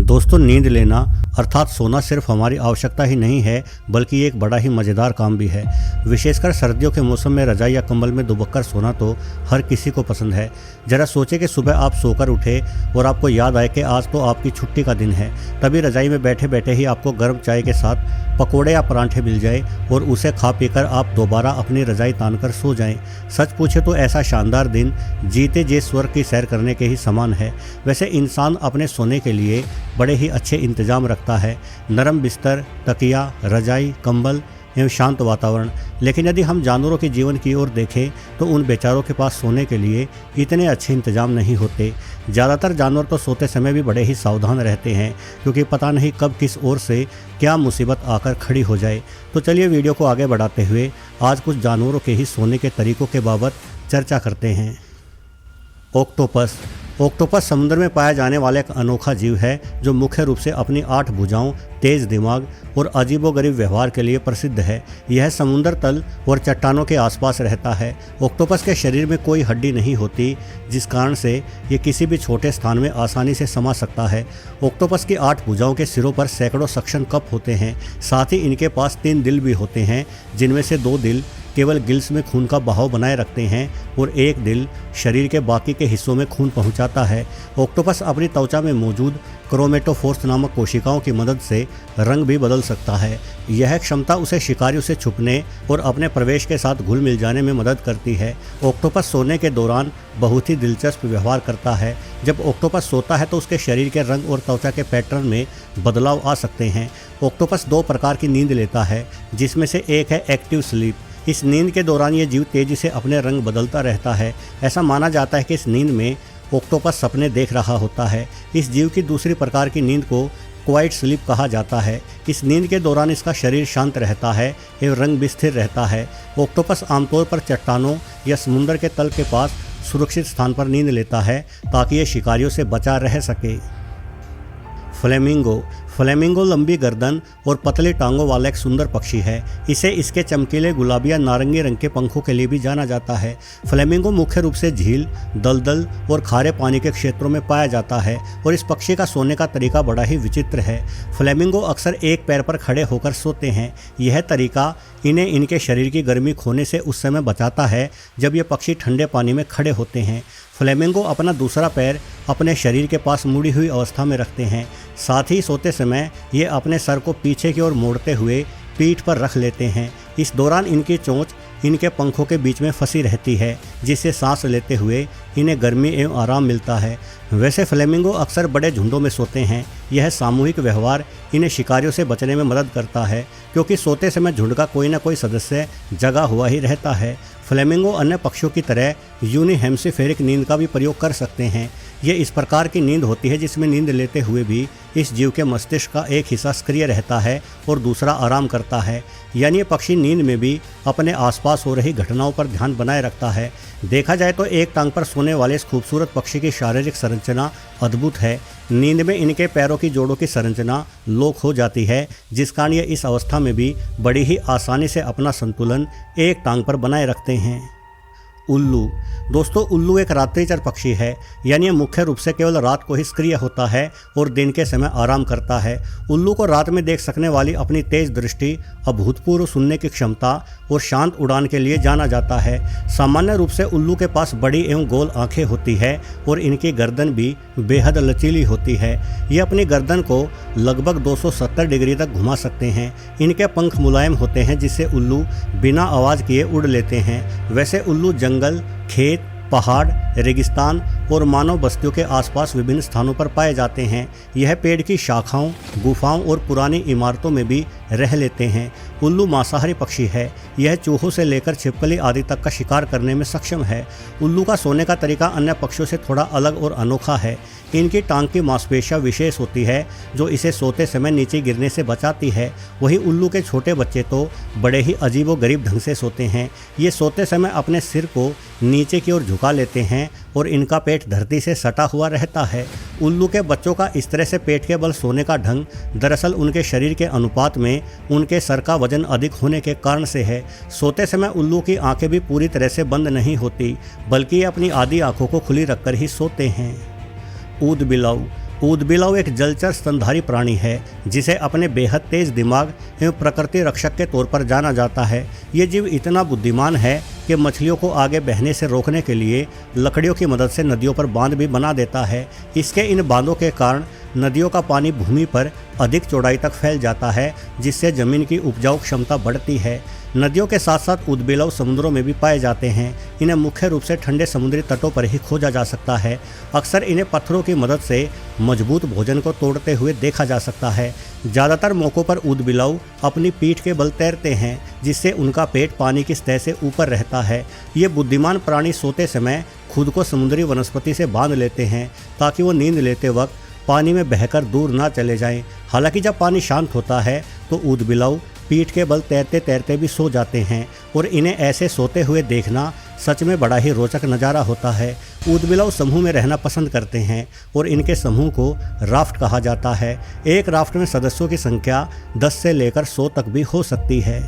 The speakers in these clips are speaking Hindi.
दोस्तों, नींद लेना अर्थात सोना सिर्फ हमारी आवश्यकता ही नहीं है, बल्कि एक बड़ा ही मज़ेदार काम भी है। विशेषकर सर्दियों के मौसम में रजाई या कंबल में दुबककर सोना तो हर किसी को पसंद है। ज़रा सोचें कि सुबह आप सोकर उठे और आपको याद आए कि आज तो आपकी छुट्टी का दिन है। तभी रजाई में बैठे बैठे ही आपको गर्म चाय के साथ पकोड़े या परांठे मिल जाए और उसे खा पीकर आप दोबारा अपनी रजाई तानकर सो जाएं। सच पूछे तो ऐसा शानदार दिन जीते जी स्वर्ग की सैर करने के ही समान है। वैसे इंसान अपने सोने के लिए बड़े ही अच्छे इंतजाम रखता है, नरम बिस्तर, तकिया, रजाई, कंबल एवं शांत वातावरण। लेकिन यदि हम जानवरों के जीवन की ओर देखें तो उन बेचारों के पास सोने के लिए इतने अच्छे इंतजाम नहीं होते। ज़्यादातर जानवर तो सोते समय भी बड़े ही सावधान रहते हैं, क्योंकि पता नहीं कब किस ओर से क्या मुसीबत आकर खड़ी हो जाए। तो चलिए वीडियो को आगे बढ़ाते हुए आज कुछ जानवरों के ही सोने के तरीकों के बाबत चर्चा करते हैं। ऑक्टोपस समुद्र में पाया जाने वाला एक अनोखा जीव है, जो मुख्य रूप से अपनी 8 भुजाओं, तेज दिमाग और अजीबोगरीब व्यवहार के लिए प्रसिद्ध है। यह समुद्र तल और चट्टानों के आसपास रहता है। ऑक्टोपस के शरीर में कोई हड्डी नहीं होती, जिस कारण से ये किसी भी छोटे स्थान में आसानी से समा सकता है। ऑक्टोपस की 8 भुजाओं के सिरों पर सैकड़ों सक्शन कप होते हैं। साथ ही इनके पास 3 दिल भी होते हैं, जिनमें से 2 दिल केवल गिल्स में खून का बहाव बनाए रखते हैं और एक दिल शरीर के बाकी के हिस्सों में खून पहुंचाता है। ऑक्टोपस अपनी त्वचा में मौजूद क्रोमेटोफोर्स नामक कोशिकाओं की मदद से रंग भी बदल सकता है। यह क्षमता उसे शिकारियों से छुपने और अपने प्रवेश के साथ घुल मिल जाने में मदद करती है। ऑक्टोपस सोने के दौरान बहुत ही दिलचस्प व्यवहार करता है। जब ऑक्टोपस सोता है तो उसके शरीर के रंग और त्वचा के पैटर्न में बदलाव आ सकते हैं। ऑक्टोपस 2 प्रकार की नींद लेता है, जिसमें से एक है एक्टिव स्लीप। इस नींद के दौरान ये जीव तेजी से अपने रंग बदलता रहता है। ऐसा माना जाता है कि इस नींद में ऑक्टोपस सपने देख रहा होता है। इस जीव की दूसरी प्रकार की नींद को क्वाइट स्लीप कहा जाता है। इस नींद के दौरान इसका शरीर शांत रहता है एवं रंग भी स्थिर रहता है। ऑक्टोपस आमतौर पर चट्टानों या समुद्र के तल के पास सुरक्षित स्थान पर नींद लेता है, ताकि ये शिकारियों से बचा रह सके। फ्लेमिंगो लंबी गर्दन और पतली टांगों वाला एक सुंदर पक्षी है। इसे इसके चमकीले गुलाबी या नारंगी रंग के पंखों के लिए भी जाना जाता है। फ्लेमिंगो मुख्य रूप से झील, दलदल और खारे पानी के क्षेत्रों में पाया जाता है और इस पक्षी का सोने का तरीका बड़ा ही विचित्र है। फ्लेमिंगो अक्सर एक पैर पर खड़े होकर सोते हैं। यह तरीका इन्हें इनके शरीर की गर्मी खोने से उस समय बचाता है जब ये पक्षी ठंडे पानी में खड़े होते हैं। फ्लेमिंगो अपना दूसरा पैर अपने शरीर के पास मुड़ी हुई अवस्था में रखते हैं। साथ ही सोते समय ये अपने सर को पीछे की ओर मोड़ते हुए पीठ पर रख लेते हैं। इस दौरान इनकी चोंच इनके पंखों के बीच में फंसी रहती है, जिससे सांस लेते हुए इन्हें गर्मी एवं आराम मिलता है। वैसे फ्लेमिंगो अक्सर बड़े झुंडों में सोते हैं। यह सामूहिक व्यवहार इन्हें शिकारियों से बचने में मदद करता है, क्योंकि सोते समय झुंड का कोई न कोई सदस्य जगा हुआ ही रहता है। फ्लेमिंगो अन्य पक्षियों की तरह यूनिहेमिस्फेरिक नींद का भी प्रयोग कर सकते हैं। ये इस प्रकार की नींद होती है जिसमें नींद लेते हुए भी इस जीव के मस्तिष्क का एक हिस्सा सक्रिय रहता है और दूसरा आराम करता है। यानी ये पक्षी नींद में भी अपने आसपास हो रही घटनाओं पर ध्यान बनाए रखता है। देखा जाए तो एक टांग पर सोने वाले इस खूबसूरत पक्षी की शारीरिक संरचना अद्भुत है। नींद में इनके पैरों की जोड़ों की संरचना लोक हो जाती है, जिस कारण ये इस अवस्था में भी बड़ी ही आसानी से अपना संतुलन एक टांग पर बनाए रखते हैं। उल्लू। दोस्तों, उल्लू एक रात्रिचर पक्षी है, यानी ये मुख्य रूप से केवल रात को ही सक्रिय होता है और दिन के समय आराम करता है। उल्लू को रात में देख सकने वाली अपनी तेज दृष्टि, अभूतपूर्व सुनने की क्षमता और शांत उड़ान के लिए जाना जाता है। सामान्य रूप से उल्लू के पास बड़ी एवं गोल आंखें होती है और इनकी गर्दन भी बेहद लचीली होती है। ये अपनी गर्दन को लगभग 270 डिग्री तक घुमा सकते हैं। इनके पंख मुलायम होते हैं, जिससे उल्लू बिना आवाज़ किए उड़ लेते हैं। वैसे उल्लू जंगल, खेत, पहाड़, रेगिस्तान और मानव बस्तियों के आसपास विभिन्न स्थानों पर पाए जाते हैं। यह पेड़ की शाखाओं, गुफाओं और पुरानी इमारतों में भी रह लेते हैं। उल्लू मांसाहारी पक्षी है। यह चूहों से लेकर छिपकली आदि तक का शिकार करने में सक्षम है। उल्लू का सोने का तरीका अन्य पक्षियों से थोड़ा अलग और अनोखा है। इनकी टांग की मांसपेशियां विशेष होती है, जो इसे सोते समय नीचे गिरने से बचाती है। वहीं उल्लू के छोटे बच्चे तो बड़े ही अजीबोगरीब ढंग से सोते हैं। ये सोते समय अपने सिर को नीचे की ओर झुका लेते हैं और इनका पेट धरती से सटा हुआ रहता है। उल्लू के बच्चों का इस तरह से पेट के बल सोने का ढंग दरअसल उनके शरीर के अनुपात में उनके सर का वजन अधिक होने के कारण से है। सोते समय उल्लू की आंखें भी पूरी तरह से बंद नहीं होती, बल्कि अपनी आधी आंखों को खुली रखकर ही सोते हैं। ऊद बिलाऊ। ऊदबिलाव एक जलचर स्तनधारी प्राणी है जिसे अपने बेहद तेज दिमाग एवं प्रकृति रक्षक के तौर पर जाना जाता है। ये जीव इतना बुद्धिमान है कि मछलियों को आगे बहने से रोकने के लिए लकड़ियों की मदद से नदियों पर बांध भी बना देता है। इसके इन बांधों के कारण नदियों का पानी भूमि पर अधिक चौड़ाई तक फैल जाता है, जिससे जमीन की उपजाऊ क्षमता बढ़ती है। नदियों के साथ साथ ऊदबिलाव समुद्रों में भी पाए जाते हैं। इन्हें मुख्य रूप से ठंडे समुद्री तटों पर ही खोजा जा सकता है। अक्सर इन्हें पत्थरों की मदद से मजबूत भोजन को तोड़ते हुए देखा जा सकता है। ज़्यादातर मौक़ों पर ऊदबिलाव अपनी पीठ के बल तैरते हैं, जिससे उनका पेट पानी की सतह से ऊपर रहता है। ये बुद्धिमान प्राणी सोते समय खुद को समुद्री वनस्पति से बांध लेते हैं ताकि वो नींद लेते वक्त पानी में बहकर दूर ना चले जाएं। हालांकि जब पानी शांत होता है तो ऊदबिलाव पीठ के बल तैरते तैरते भी सो जाते हैं और इन्हें ऐसे सोते हुए देखना सच में बड़ा ही रोचक नज़ारा होता है। ऊदबिलाव समूह में रहना पसंद करते हैं और इनके समूह को राफ्ट कहा जाता है। एक राफ्ट में सदस्यों की संख्या 10 से लेकर 100 तक भी हो सकती है।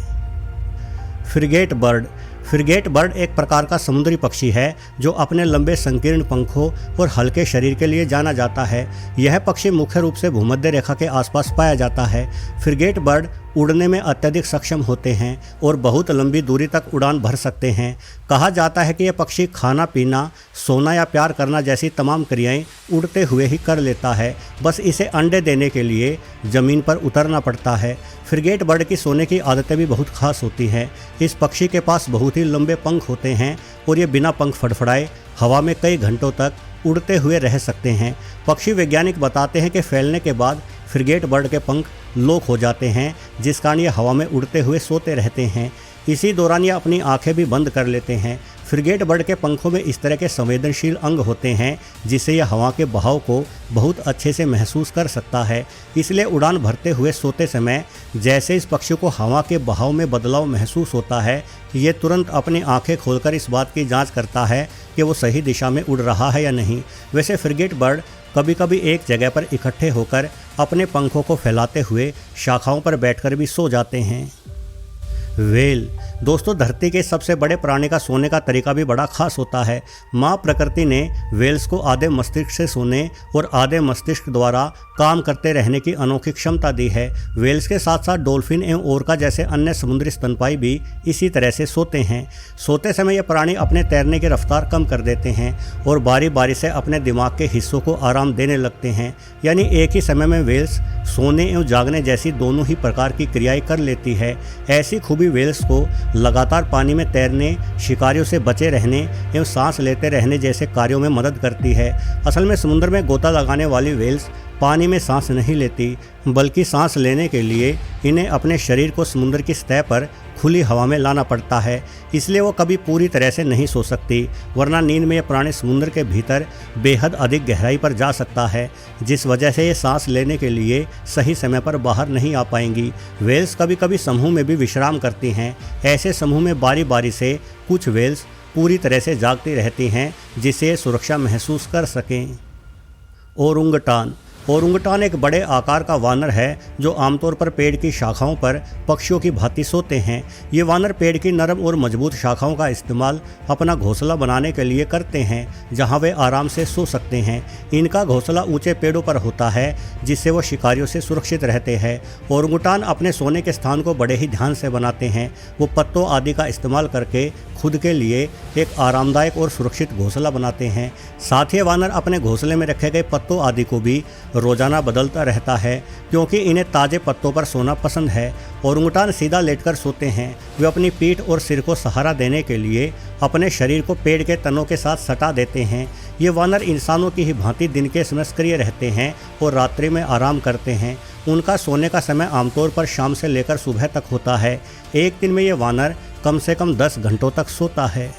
Frigate bird. फ्रिगेट बर्ड एक प्रकार का समुद्री पक्षी है जो अपने लंबे संकीर्ण पंखों और हल्के शरीर के लिए जाना जाता है। यह पक्षी मुख्य रूप से भूमध्य रेखा के आसपास पाया जाता है। फ्रिगेट बर्ड उड़ने में अत्यधिक सक्षम होते हैं और बहुत लंबी दूरी तक उड़ान भर सकते हैं। कहा जाता है कि यह पक्षी खाना पीना, सोना या प्यार करना जैसी तमाम क्रियाएं उड़ते हुए ही कर लेता है। बस इसे अंडे देने के लिए ज़मीन पर उतरना पड़ता है। फ्रिगेट बर्ड की सोने की आदतें भी बहुत खास होती हैं। इस पक्षी के पास बहुत ही लंबे पंख होते हैं और ये बिना पंख फड़फड़ाए हवा में कई घंटों तक उड़ते हुए रह सकते हैं। पक्षी वैज्ञानिक बताते हैं कि फैलने के बाद फ्रिगेट बर्ड के पंख लोक हो जाते हैं, जिस कारण ये हवा में उड़ते हुए सोते रहते हैं। इसी दौरान ये अपनी आंखें भी बंद कर लेते हैं। फ्रिगेट बर्ड के पंखों में इस तरह के संवेदनशील अंग होते हैं जिससे यह हवा के बहाव को बहुत अच्छे से महसूस कर सकता है। इसलिए उड़ान भरते हुए सोते समय जैसे इस पक्षी को हवा के बहाव में बदलाव महसूस होता है, ये तुरंत अपनी आंखें खोलकर इस बात की जांच करता है कि वो सही दिशा में उड़ रहा है या नहीं। वैसे फ्रिगेट बर्ड कभी कभी एक जगह पर इकट्ठे होकर अपने पंखों को फैलाते हुए शाखाओं पर बैठकर भी सो जाते हैं। व्हेल। दोस्तों, धरती के सबसे बड़े प्राणी का सोने का तरीका भी बड़ा खास होता है। माँ प्रकृति ने व्हेल्स को आधे मस्तिष्क से सोने और आधे मस्तिष्क द्वारा काम करते रहने की अनोखी क्षमता दी है। व्हेल्स के साथ साथ डॉल्फिन एवं ओरका जैसे अन्य समुद्री स्तनपाई भी इसी तरह से सोते हैं। सोते समय ये प्राणी अपने तैरने की रफ्तार कम कर देते हैं और बारी बारी से अपने दिमाग के हिस्सों को आराम देने लगते हैं। यानी एक ही समय में व्हेल्स सोने एवं जागने जैसी दोनों ही प्रकार की क्रियाएं कर लेती है। ऐसी खूबी व्हेल्स को लगातार पानी में तैरने, शिकारियों से बचे रहने एवं सांस लेते रहने जैसे कार्यों में मदद करती है। असल में समुद्र में गोता लगाने वाली व्हेल्स पानी में सांस नहीं लेती, बल्कि सांस लेने के लिए इन्हें अपने शरीर को समुद्र की सतह पर खुली हवा में लाना पड़ता है। इसलिए वो कभी पूरी तरह से नहीं सो सकती, वरना नींद में ये प्राणी समुद्र के भीतर बेहद अधिक गहराई पर जा सकता है, जिस वजह से ये सांस लेने के लिए सही समय पर बाहर नहीं आ पाएंगी। व्हेल्स कभी कभी समूह में भी विश्राम करती हैं। ऐसे समूह में बारी बारी से कुछ व्हेल्स पूरी तरह से जागती रहती हैं, जिससे सुरक्षा महसूस कर सकें। ओरंगुटान। ओरंगुटान एक बड़े आकार का वानर है जो आमतौर पर पेड़ की शाखाओं पर पक्षियों की भांति सोते हैं। ये वानर पेड़ की नरम और मजबूत शाखाओं का इस्तेमाल अपना घोंसला बनाने के लिए करते हैं, जहां वे आराम से सो सकते हैं। इनका घोंसला ऊंचे पेड़ों पर होता है, जिससे वो शिकारियों से सुरक्षित रहते हैं। ओरंगुटान अपने सोने के स्थान को बड़े ही ध्यान से बनाते हैं। वो पत्तों आदि का इस्तेमाल करके खुद के लिए एक आरामदायक और सुरक्षित घोंसला बनाते हैं। साथ ही वानर अपने घोंसले में रखे गए पत्तों आदि को भी रोजाना बदलता रहता है, क्योंकि इन्हें ताज़े पत्तों पर सोना पसंद है। ओरंगुटान सीधा लेटकर सोते हैं। वे अपनी पीठ और सिर को सहारा देने के लिए अपने शरीर को पेड़ के तनों के साथ सटा देते हैं। ये वानर इंसानों की ही भांति दिन के समय सक्रिय रहते हैं और रात्रि में आराम करते हैं। उनका सोने का समय आमतौर पर शाम से लेकर सुबह तक होता है। एक दिन में ये वानर कम से कम 10 घंटों तक सोता है।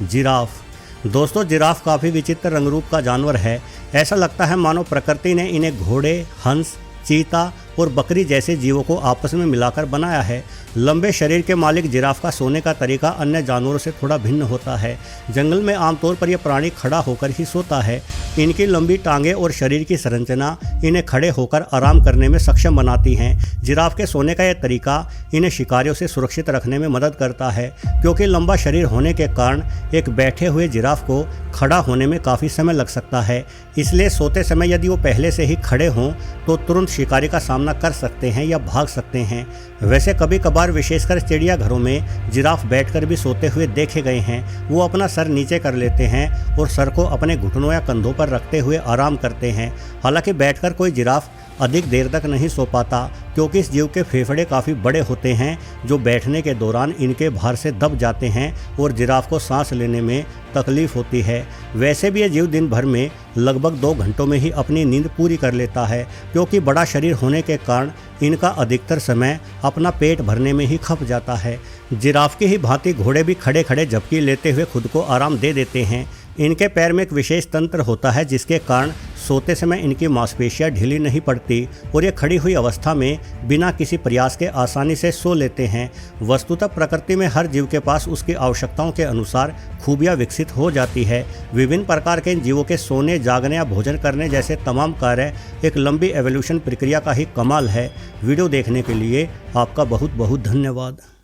जिराफ। दोस्तों, जिराफ काफ़ी विचित्र रंग रूप का जानवर है। ऐसा लगता है मानो प्रकृति ने इन्हें घोड़े, हंस, चीता और बकरी जैसे जीवों को आपस में मिलाकर बनाया है। लंबे शरीर के मालिक जिराफ का सोने का तरीका अन्य जानवरों से थोड़ा भिन्न होता है। जंगल में आमतौर पर यह प्राणी खड़ा होकर ही सोता है। इनकी लंबी टांगें और शरीर की संरचना इन्हें खड़े होकर आराम करने में सक्षम बनाती हैं। जिराफ के सोने का यह तरीका इन्हें शिकारियों से सुरक्षित रखने में मदद करता है, क्योंकि लंबा शरीर होने के कारण एक बैठे हुए जिराफ को खड़ा होने में काफ़ी समय लग सकता है। इसलिए सोते समय यदि वो पहले से ही खड़े हों तो तुरंत शिकारी का सामना कर सकते हैं या भाग सकते हैं। वैसे कभी कभार विशेषकर चिड़ियाघरों में जिराफ बैठकर भी सोते हुए देखे गए हैं। वो अपना सर नीचे कर लेते हैं और सर को अपने घुटनों या कंधों पर रखते हुए आराम करते हैं। हालांकि बैठकर कोई जिराफ अधिक देर तक नहीं सो पाता, क्योंकि इस जीव के फेफड़े काफ़ी बड़े होते हैं जो बैठने के दौरान इनके भार से दब जाते हैं और जिराफ को सांस लेने में तकलीफ होती है। वैसे भी ये जीव दिन भर में लगभग 2 घंटों में ही अपनी नींद पूरी कर लेता है, क्योंकि बड़ा शरीर होने के कारण इनका अधिकतर समय अपना पेट भरने में ही खप जाता है। जिराफ की ही भांति घोड़े भी खड़े खड़े झपकी लेते हुए खुद को आराम दे देते हैं। इनके पैर में एक विशेष तंत्र होता है जिसके कारण सोते समय इनकी मांसपेशियां ढीली नहीं पड़ती और ये खड़ी हुई अवस्था में बिना किसी प्रयास के आसानी से सो लेते हैं। वस्तुतः प्रकृति में हर जीव के पास उसकी आवश्यकताओं के अनुसार खूबियां विकसित हो जाती है। विभिन्न प्रकार के इन जीवों के सोने, जागने या भोजन करने जैसे तमाम कार्य एक लंबी एवोल्यूशन प्रक्रिया का ही कमाल है। वीडियो देखने के लिए आपका बहुत बहुत धन्यवाद।